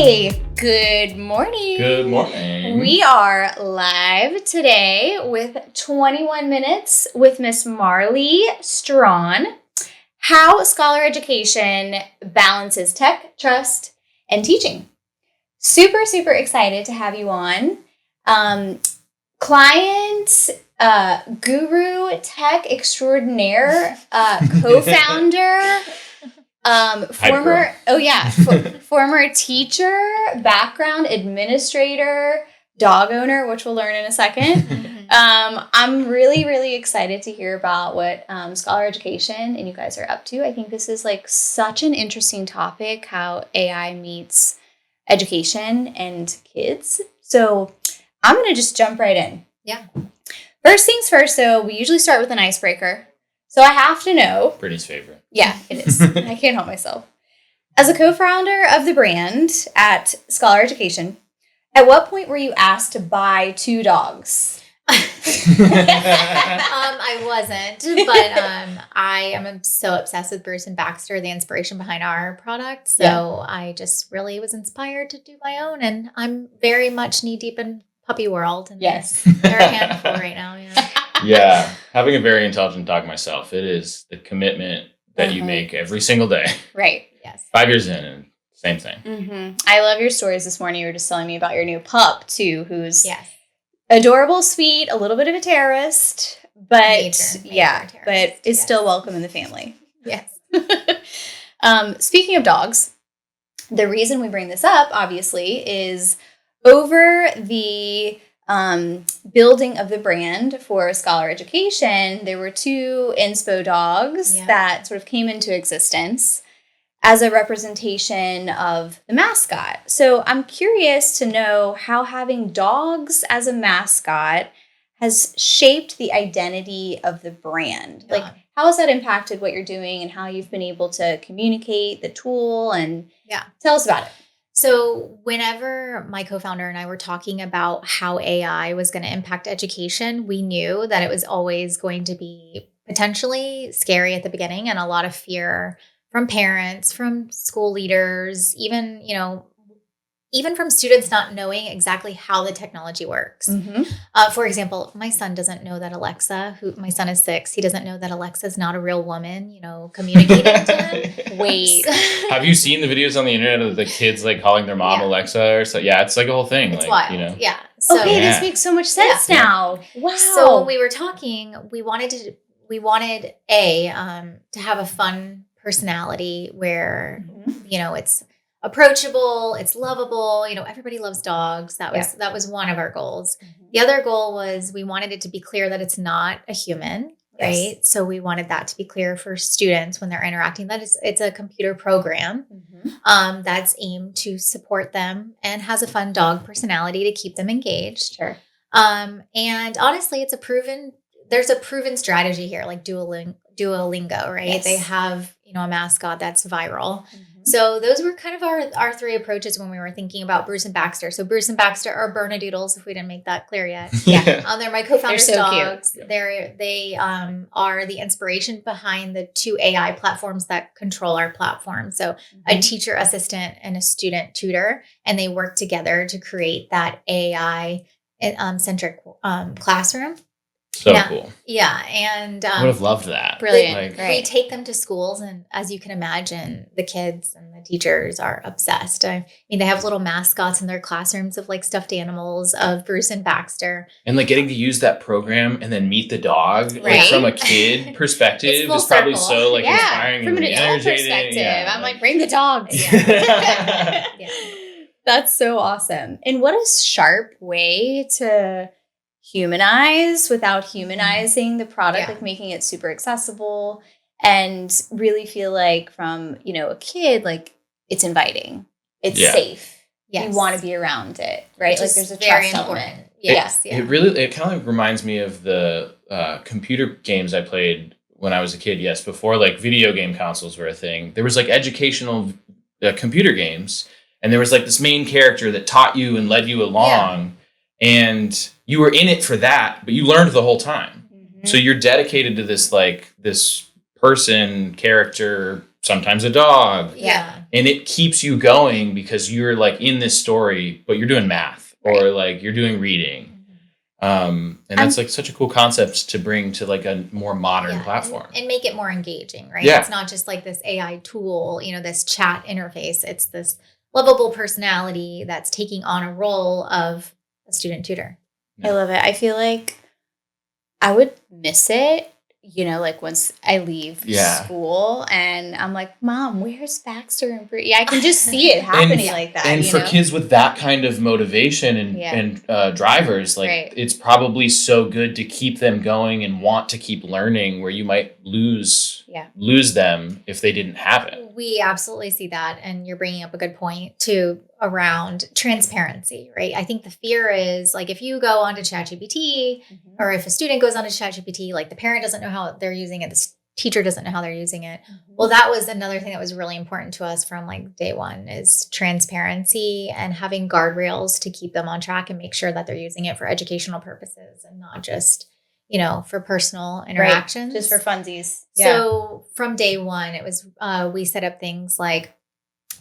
Hey, good morning. Good morning. We are live today with 21 Minutes with Miss Marlee Strawn. How Scholar Education balances tech, trust, and teaching. Super, super excited to have you on. Client, guru, tech extraordinaire, co-founder, former teacher, background administrator, dog owner, which we'll learn in a second. I'm really, really excited to hear about what Scholar Education and you guys are up to. I think this is like such an interesting topic, how AI meets education and kids. So I'm going to just jump right in. Yeah. First things first, so we usually start with an icebreaker. So I have to know. Brittany's favorite. Yeah, it is. I can't help myself. As a co-founder of the brand at Scholar Education, at what point were you asked to buy 2 dogs? I wasn't, but I am so obsessed with Bruce and Baxter, the inspiration behind our product. So I just really was inspired to do my own, and I'm very much knee deep in puppy world. And yes, they're a handful right now. Yeah. Yeah, having a very intelligent dog myself, it is the commitment that you make every single day. Right. Yes. 5 years in, and same thing. Mm-hmm. I love your stories this morning. You were just telling me about your new pup too, who's adorable, sweet, a little bit of a terrorist, but major terrorist, but is still welcome in the family. Yes. Speaking of dogs, the reason we bring this up, obviously, is over the building of the brand for Scholar Education, there were 2 inspo dogs that sort of came into existence as a representation of the mascot. So I'm curious to know how having dogs as a mascot has shaped the identity of the brand. Like, how has that impacted what you're doing and how you've been able to communicate the tool? And tell us about it. So whenever my co-founder and I were talking about how AI was going to impact education, we knew that it was always going to be potentially scary at the beginning and a lot of fear from parents, from school leaders, even from students not knowing exactly how the technology works. Mm-hmm. For example, my son doesn't know that my son is 6, he doesn't know that Alexa is not a real woman, communicating to him. Wait. Have you seen the videos on the internet of the kids like calling their mom Alexa or so? Yeah, it's like a whole thing. It's like, wild. Yeah. So, this makes so much sense now. Wow. So when we were talking, we wanted to have a fun personality where, it's approachable, it's lovable, everybody loves dogs. That was one of our goals. Mm-hmm. The other goal was we wanted it to be clear that it's not a human, right? So we wanted that to be clear for students when they're interacting, that it's a computer program that's aimed to support them and has a fun dog personality to keep them engaged. Sure. And honestly, there's a proven strategy here, like Duolingo, right? Yes. They have, a mascot that's viral. Mm-hmm. So those were kind of our 3 approaches when we were thinking about Bruce and Baxter. So Bruce and Baxter are Bernadoodles, if we didn't make that clear yet. They're my co-founders' dogs. Cute. They are the inspiration behind the 2 AI platforms that control our platform. So a teacher assistant and a student tutor, and they work together to create that AI centric classroom. So cool. Yeah. And I would have loved that. Brilliant. We take them to schools, and as you can imagine, the kids and the teachers are obsessed. I mean, they have little mascots in their classrooms of like stuffed animals of Bruce and Baxter. And like getting to use that program and then meet the dog like from a kid perspective is probably so like inspiring. From an adult perspective. Yeah, I'm like, bring the dogs. That's so awesome. And what a sharp way to humanize without humanizing the product, like making it super accessible and really feel like from, a kid, like it's inviting, it's safe. Yes. You want to be around it, right? Like there's a trust element. Yes. It kind of reminds me of the computer games I played when I was a kid. Yes. Before like video game consoles were a thing, there was like educational computer games, and there was like this main character that taught you and led you along. And you were in it for that, but you learned the whole time. Mm-hmm. So you're dedicated to this, like this person, character, sometimes a dog. Yeah. And it keeps you going because you're like in this story, but you're doing math or like you're doing reading. And that's like such a cool concept to bring to like a more modern platform and make it more engaging, right? Yeah. It's not just like this AI tool, this chat interface. It's this lovable personality that's taking on a role of a student tutor. I love it. I feel like I would miss it, like once I leave school and I'm like, Mom, where's Baxter and Brittany? I can just see it happening like that. And for kids with that kind of motivation and drivers, like it's probably so good to keep them going and want to keep learning where you might lose them if they didn't have it. We absolutely see that. And you're bringing up a good point too around transparency, right? I think the fear is like if you go onto ChatGPT or if a student goes onto ChatGPT, like the parent doesn't know how they're using it, the teacher doesn't know how they're using it. Well, that was another thing that was really important to us from like day one is transparency and having guardrails to keep them on track and make sure that they're using it for educational purposes and not just for personal interactions. Just for funsies. So from day one, it was, we set up things like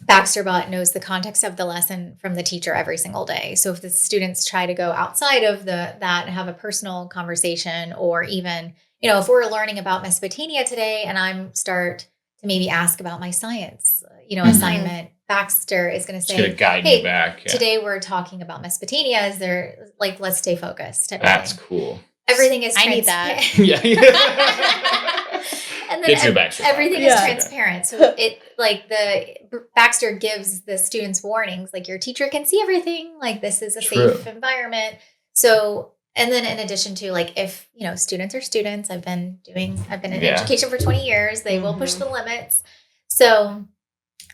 BaxterBot knows the context of the lesson from the teacher every single day. So if the students try to go outside of that and have a personal conversation, or even, if we're learning about Mesopotamia today and I'm start to maybe ask about my science, assignment, Baxter is going to say, going to guide you back. Yeah. Today we're talking about Mesopotamia. Is there like, let's stay focused. That's cool. Everything is I need that. And then everything is transparent. So it like the Baxter gives the students warnings, like your teacher can see everything, like this is a safe environment. So, and then in addition to like, if, students are students, I've been in education for 20 years, they will push the limits. So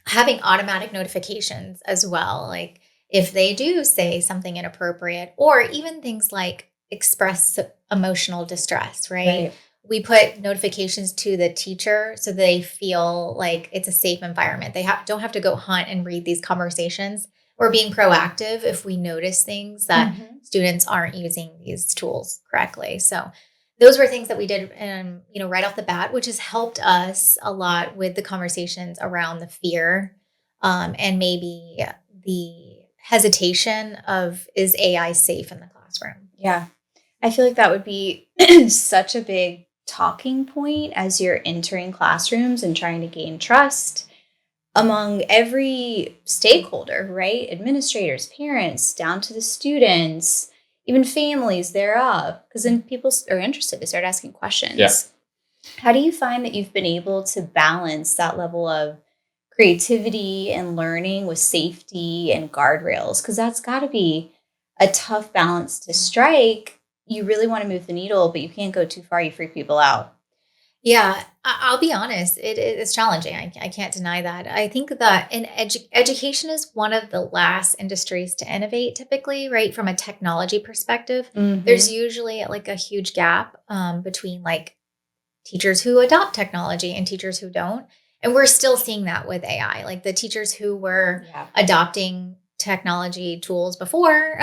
having automatic notifications as well, like if they do say something inappropriate, or even things like express emotional distress, right? We put notifications to the teacher so they feel like it's a safe environment. They don't have to go hunt and read these conversations. We're being proactive if we notice things that students aren't using these tools correctly. So those were things that we did, right off the bat, which has helped us a lot with the conversations around the fear and maybe the hesitation of, is AI safe in the classroom? Yeah. I feel like that would be such a big talking point as you're entering classrooms and trying to gain trust among every stakeholder, right? Administrators, parents, down to the students, even families thereof, because then people are interested. They start asking questions. Yeah. How do you find that you've been able to balance that level of creativity and learning with safety and guardrails? Because that's got to be a tough balance to strike. You really want to move the needle, but you can't go too far. You freak people out. Yeah, I'll be honest. It's challenging. I can't deny that. I think that education is one of the last industries to innovate typically, right? From a technology perspective, there's usually like a huge gap between like teachers who adopt technology and teachers who don't. And we're still seeing that with AI. Like the teachers who were adopting technology tools before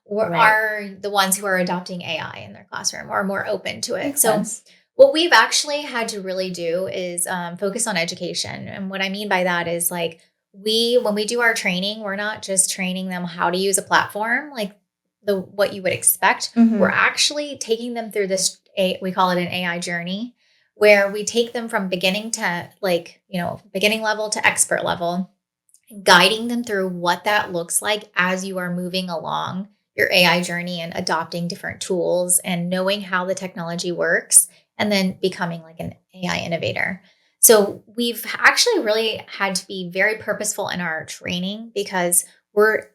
are the ones who are adopting AI in their classroom or more open to it. Makes sense. What we've actually had to really do is focus on education. And what I mean by that is like when we do our training, we're not just training them how to use a platform like what you would expect. We're actually taking them through this, we call it an AI journey, where we take them from beginning to beginning level to expert level, guiding them through what that looks like as you are moving along your AI journey and adopting different tools and knowing how the technology works, and then becoming like an AI innovator. So we've actually really had to be very purposeful in our training because we're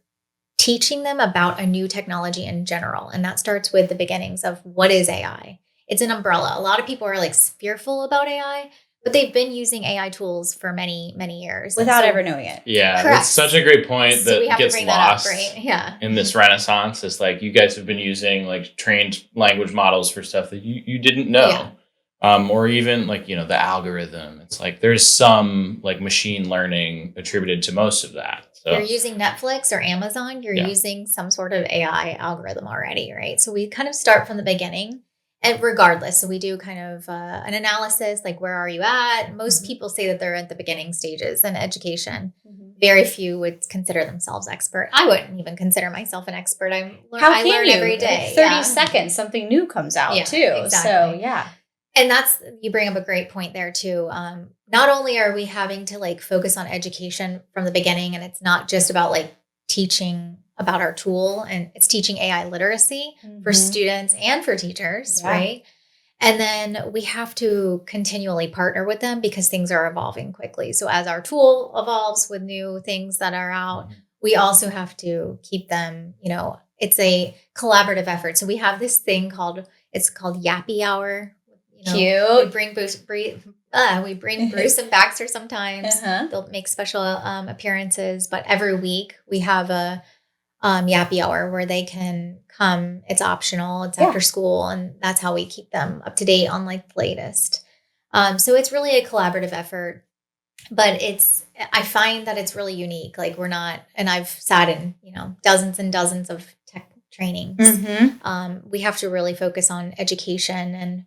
teaching them about a new technology in general. And that starts with the beginnings of what is AI? It's an umbrella. A lot of people are like fearful about AI, but they've been using AI tools for many, many years. Without ever knowing it. Yeah, that's such a great point that gets lost in this renaissance. It's like you guys have been using like trained language models for stuff that you didn't know. Or even like, the algorithm. It's like there's some like machine learning attributed to most of that. So you're using Netflix or Amazon, you're using some sort of AI algorithm already, right? So we kind of start from the beginning And regardless, so we do kind of an analysis, like where are you at? Most people say that they're at the beginning stages in education. Very few would consider themselves expert. I wouldn't even consider myself an expert. I learn every day. 30 seconds, something new comes out too. Exactly. So yeah. And you bring up a great point there too. Not only are we having to like focus on education from the beginning, and it's not just about like teaching about our tool, and it's teaching AI literacy for students and for teachers, right? And then we have to continually partner with them because things are evolving quickly. So as our tool evolves with new things that are out, we also have to keep them, it's a collaborative effort. So we have this thing called Yappy Hour. Cute. We bring Bruce and Baxter sometimes. They'll make special appearances, but every week we have a Yappy Hour where they can come. It's optional. It's after school, and that's how we keep them up to date on like the latest. So it's really a collaborative effort, but I find that it's really unique. Like and I've sat in, dozens and dozens of tech trainings. We have to really focus on education and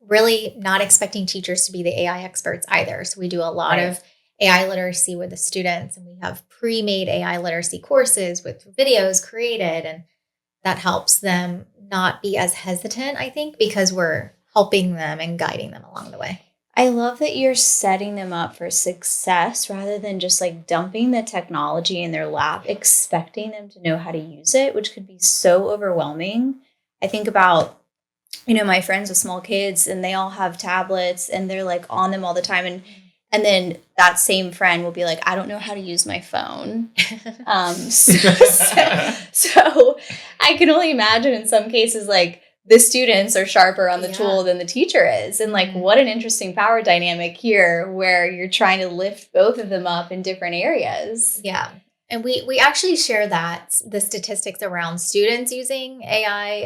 really not expecting teachers to be the AI experts either. So we do a lot of AI literacy with the students, and we have pre-made AI literacy courses with videos created, and that helps them not be as hesitant, I think, because we're helping them and guiding them along the way. I love that you're setting them up for success rather than just like dumping the technology in their lap, expecting them to know how to use it, which could be so overwhelming. I think about my friends with small kids, and they all have tablets and they're like on them all the time. And then that same friend will be like, I don't know how to use my phone. So I can only imagine in some cases, like the students are sharper on the tool than the teacher is. And like, what an interesting power dynamic here where you're trying to lift both of them up in different areas. Yeah. And we actually share the statistics around students using AI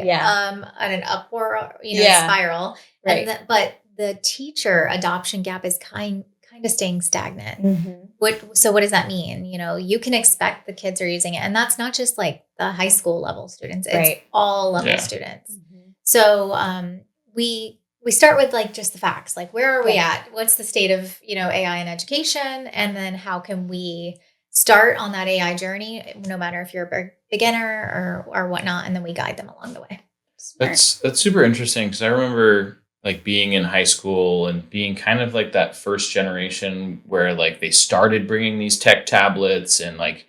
at an upward spiral. Right. But the teacher adoption gap is kind of staying stagnant. So what does that mean? You can expect the kids are using it. And that's not just like the high school level students. It's all level students. So we start with like just the facts. Like, where are we at? What's the state of, AI in education? And then how can we start on that AI journey, no matter if you're a beginner or whatnot, and then we guide them along the way. That's super interesting, because I remember like being in high school and being kind of like that first generation where like they started bringing these tech tablets, and like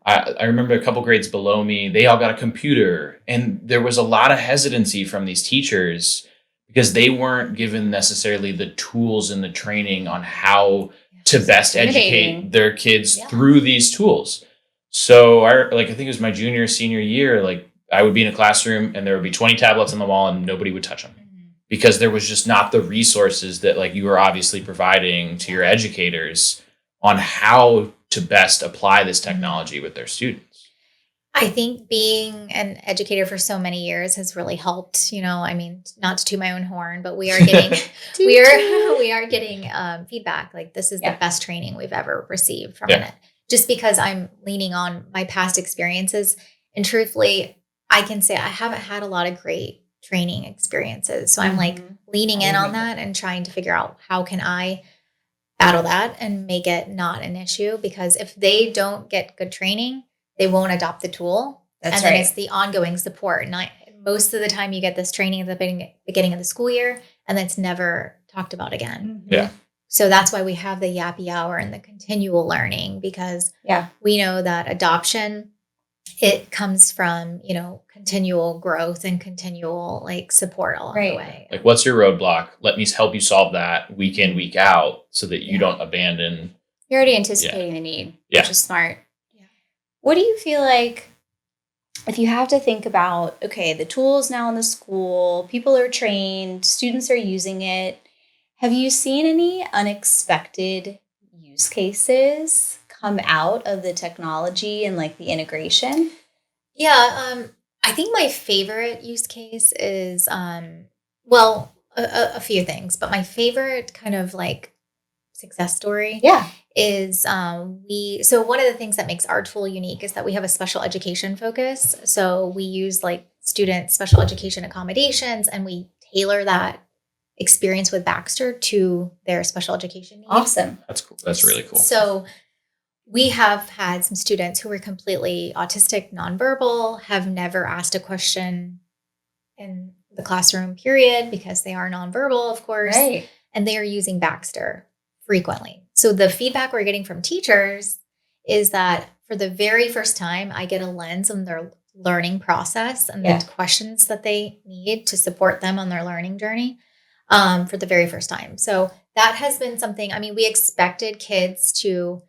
I remember a couple grades below me, they all got a computer, and there was a lot of hesitancy from these teachers because they weren't given necessarily the tools and the training on how to best educate their kids through these tools. So I think it was my senior year, like I would be in a classroom and there would be 20 tablets on the wall and nobody would touch them because there was just not the resources that like you were obviously providing to your educators on how to best apply this technology with their students. I think being an educator for so many years has really helped. Not to toot my own horn, but we are getting we are getting feedback. Like, this is the best training we've ever received from it. Just because I'm leaning on my past experiences, and truthfully, I can say I haven't had a lot of great training experiences. So I'm like leaning in on that and trying to figure out how can I battle that and make it not an issue. Because if they don't get good training, they won't adopt the tool. Then it's the ongoing support. And most of the time you get this training at the beginning of the school year, and then it's never talked about again. Yeah. So that's why we have the Yappy Hour and the continual learning, because we know that adoption, it comes from, continual growth and continual like support along the way. Like, what's your roadblock? Let me help you solve that week in, week out, so that you don't abandon. You're already anticipating the need, which is smart. What do you feel like, if you have to think about, okay, the tool's now in the school, people are trained, students are using it. Have you seen any unexpected use cases come out of the technology and like the integration? Yeah, I think my favorite use case is, a few things, but my favorite kind of like success story is so one of the things that makes our tool unique is that we have a special education focus. So we use like student special education accommodations, and we tailor that experience with Baxter to their special education needs. Awesome. That's cool. That's really cool. So we have had some students who were completely autistic, nonverbal, have never asked a question in the classroom, period, because they are nonverbal, of course. Right. And they are using Baxter frequently. So the feedback we're getting from teachers is that for the very first time, I get a lens on their learning process and the questions that they need to support them on their learning journey for the very first time. So that has been something, I mean, we expected kids to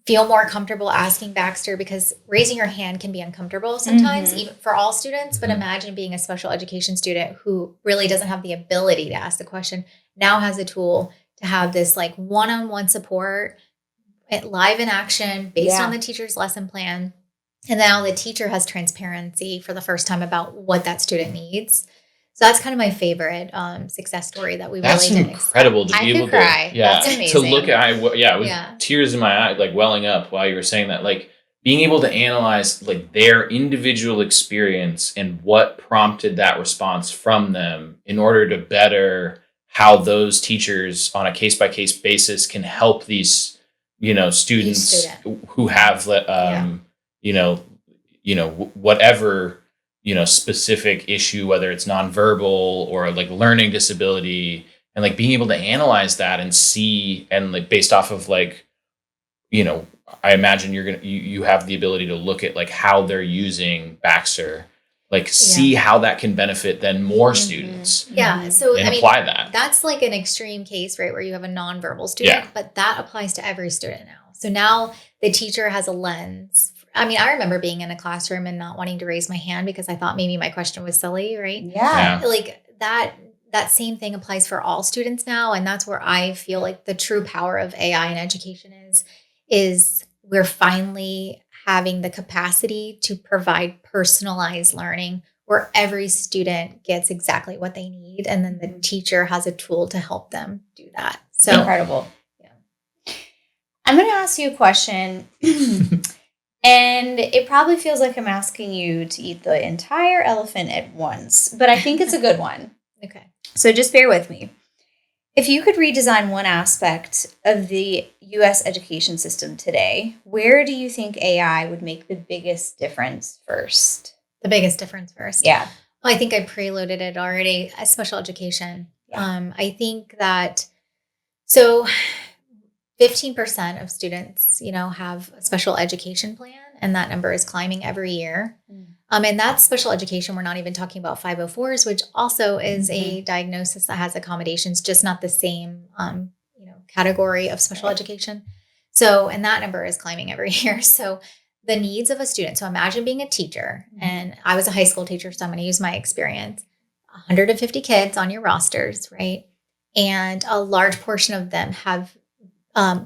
feel more comfortable asking Baxter because raising your hand can be uncomfortable sometimes, even for all students. But imagine being a special education student who really doesn't have the ability to ask the question, now has a tool to have this like one-on-one support, live in action based on the teacher's lesson plan. And now the teacher has transparency for the first time about what that student needs. So that's kind of my favorite success story that we really didn't expect. Incredible to be able cry. to, yeah, That's amazing. to look at, with tears in my eye, like welling up while you were saying that, like being able to analyze like their individual experience and what prompted that response from them in order to better how those teachers on a case-by-case basis can help these, students who have, whatever, specific issue, whether it's nonverbal or like learning disability, and like being able to analyze that and see, and like based off of like, I imagine you have the ability to look at like how they're using Baxter, like see how that can benefit then more students. Yeah. So and apply that. That's like an extreme case, right? Where you have a nonverbal student, but that applies to every student now. So now the teacher has a lens. I mean, I remember being in a classroom and not wanting to raise my hand because I thought maybe my question was silly, right? Yeah. Like that same thing applies for all students now. And that's where I feel like the true power of AI in education is we're finally having the capacity to provide personalized learning where every student gets exactly what they need. And then the teacher has a tool to help them do that. So incredible. Yeah. I'm going to ask you a question. And it probably feels like I'm asking you to eat the entire elephant at once, but I think it's a good one. Okay. So just bear with me. If you could redesign one aspect of the U.S. education system today, where do you think AI would make the biggest difference first? The biggest difference first? Yeah. Well, I think I preloaded it already. Special education. Yeah. I think that, so 15% of students, have a special education plan, and that number is climbing every year. And that's special education. We're not even talking about 504s, which also is a diagnosis that has accommodations, just not the same, category of special education. So, and that number is climbing every year. So the needs of a student. So imagine being a teacher, and I was a high school teacher, so I'm going to use my experience. 150 kids on your rosters, right? And a large portion of them have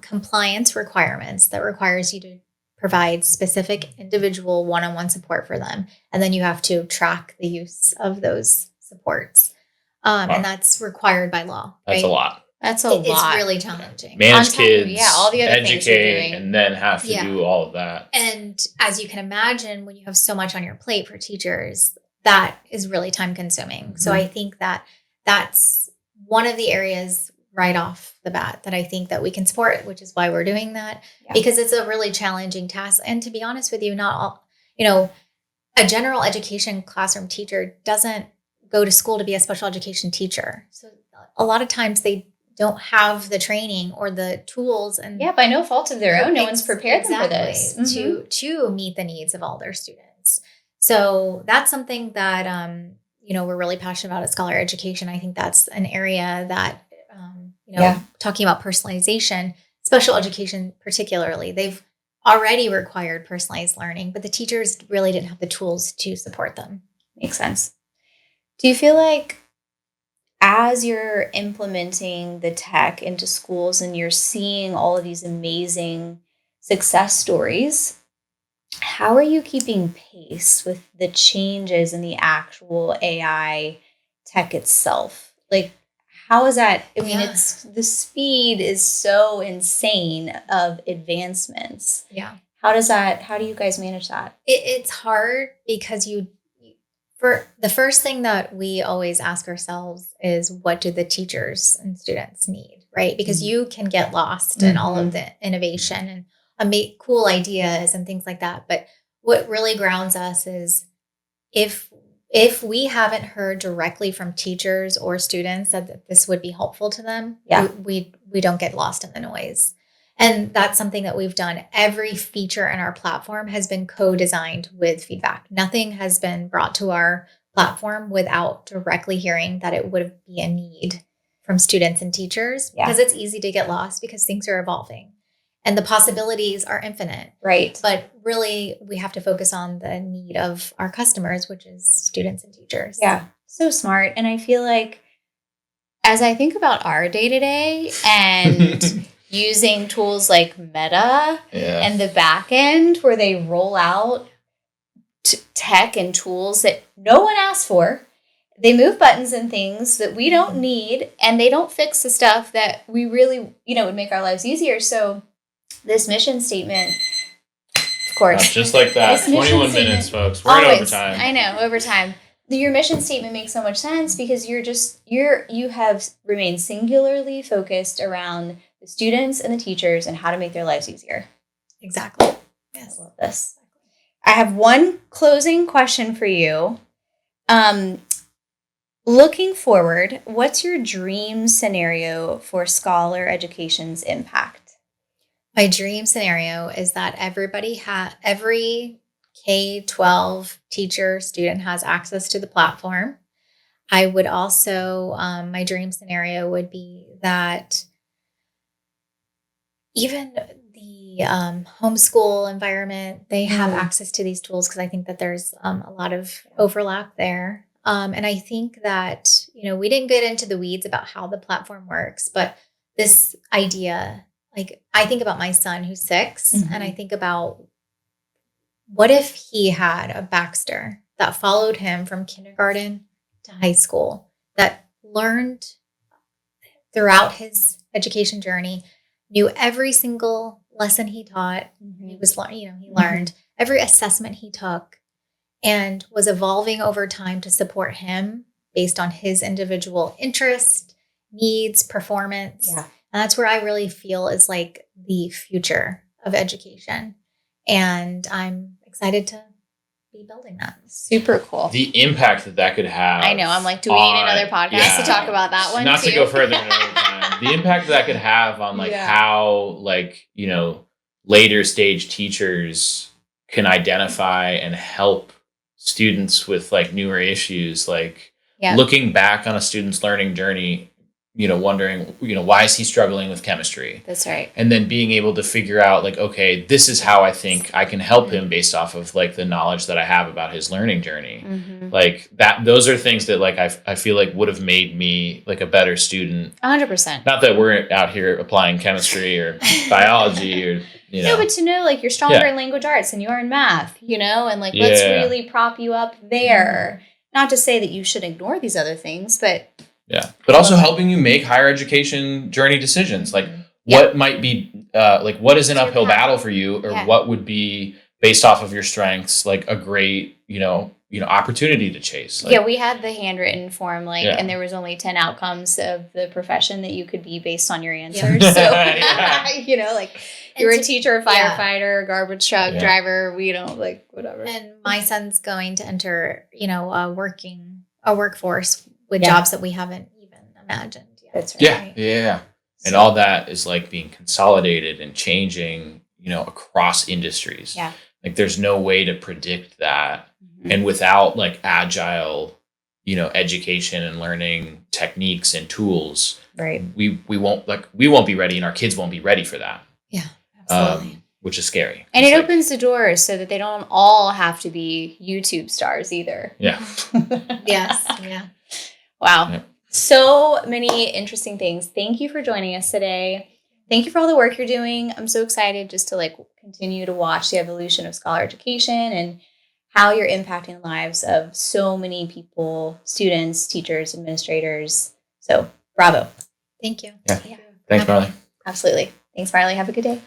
compliance requirements that requires you to provide specific individual one-on-one support for them. And then you have to track the use of those supports. And that's required by law. That's right? a lot. That's a lot. It's really challenging. Manage kids, all the other educate, things you're doing. and then have to do all of that. And as you can imagine, when you have so much on your plate for teachers, that is really time consuming. So I think that that's one of the areas right off the bat that I think that we can support, which is why we're doing that, because it's a really challenging task. And to be honest with you, not all, a general education classroom teacher doesn't go to school to be a special education teacher. So a lot of times they don't have the training or the tools, and by no fault of their own, no one's prepared them for this to meet the needs of all their students. So that's something that we're really passionate about at Scholar Education. I think that's an area that talking about personalization, special education particularly, they've already required personalized learning, but the teachers really didn't have the tools to support them. Makes sense. Do you feel like as you're implementing the tech into schools and you're seeing all of these amazing success stories, how are you keeping pace with the changes in the actual AI tech itself? Like, how is that? I mean, it's the speed is so insane of advancements. Yeah. How do you guys manage that? It's hard because For the first thing that we always ask ourselves is, what do the teachers and students need, right? Because you can get lost in all of the innovation and cool ideas and things like that. But what really grounds us is if we haven't heard directly from teachers or students that this would be helpful to them, we don't get lost in the noise. And that's something that we've done. Every feature in our platform has been co-designed with feedback. Nothing has been brought to our platform without directly hearing that it would be a need from students and teachers, because it's easy to get lost because things are evolving and the possibilities are infinite. Right. But really, we have to focus on the need of our customers, which is students and teachers. Yeah. So smart. And I feel like as I think about our day-to-day and using tools like Meta and the back end where they roll out tech and tools that no one asked for. They move buttons and things that we don't need, and they don't fix the stuff that we really, would make our lives easier. So this mission statement, of course. Just like that. 21 minutes, folks. We're in overtime. I know, overtime. Your mission statement makes so much sense because you have remained singularly focused around the students and the teachers and how to make their lives easier. Exactly. Yes. I love this. I have one closing question for you. Looking forward, what's your dream scenario for scholar education's impact? My dream scenario is that every K-12 teacher, student has access to the platform. I would also, my dream scenario would be that even the homeschool environment, they have access to these tools, because I think that there's a lot of overlap there. And I think that, we didn't get into the weeds about how the platform works, but this idea, like, I think about my son who's 6, and I think about, what if he had a Baxter that followed him from kindergarten to high school, that learned throughout his education journey, knew every single lesson he taught. He was, he learned every assessment he took, and was evolving over time to support him based on his individual interest, needs, performance. Yeah. And that's where I really feel is like the future of education. And I'm excited to be building that. Super cool. The impact that could have. I know. I'm like, do we need another podcast to talk about that one? Not to go further another time. The impact that could have on how later stage teachers can identify and help students with newer issues, looking back on a student's learning journey, wondering, why is he struggling with chemistry? That's right. And then being able to figure out okay, this is how I think I can help him based off of the knowledge that I have about his learning journey. Those are things that I feel would have made me a better student. 100%. Not that we're out here applying chemistry or biology or, No, but to know you're stronger in language arts than you are in math, and let's really prop you up there. Not to say that you should ignore these other things, but but also helping you make higher education journey decisions. What might be, what is an uphill battle for you, or what would be based off of your strengths, a great, opportunity to chase. We had the handwritten form, and there was only 10 outcomes of the profession that you could be based on your answers. So, you're a teacher, a firefighter, a garbage truck driver, whatever. And my son's going to enter, a workforce with jobs that we haven't even imagined yet. That's right. Yeah. And all that is being consolidated and changing, across industries. Yeah. There's no way to predict that. And without agile, education and learning techniques and tools, right? We won't be ready, and our kids won't be ready for that. Yeah, absolutely. Which is scary. And it opens the doors so that they don't all have to be YouTube stars either. Yeah. Yes. Yeah. Wow. Yep. So many interesting things. Thank you for joining us today. Thank you for all the work you're doing. I'm so excited just to continue to watch the evolution of scholar education and how you're impacting the lives of so many people, students, teachers, administrators. So bravo. Thank you. Yeah. Thanks, Marlee. Absolutely. Thanks, Marlee. Have a good day.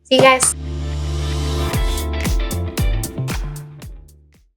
See you guys.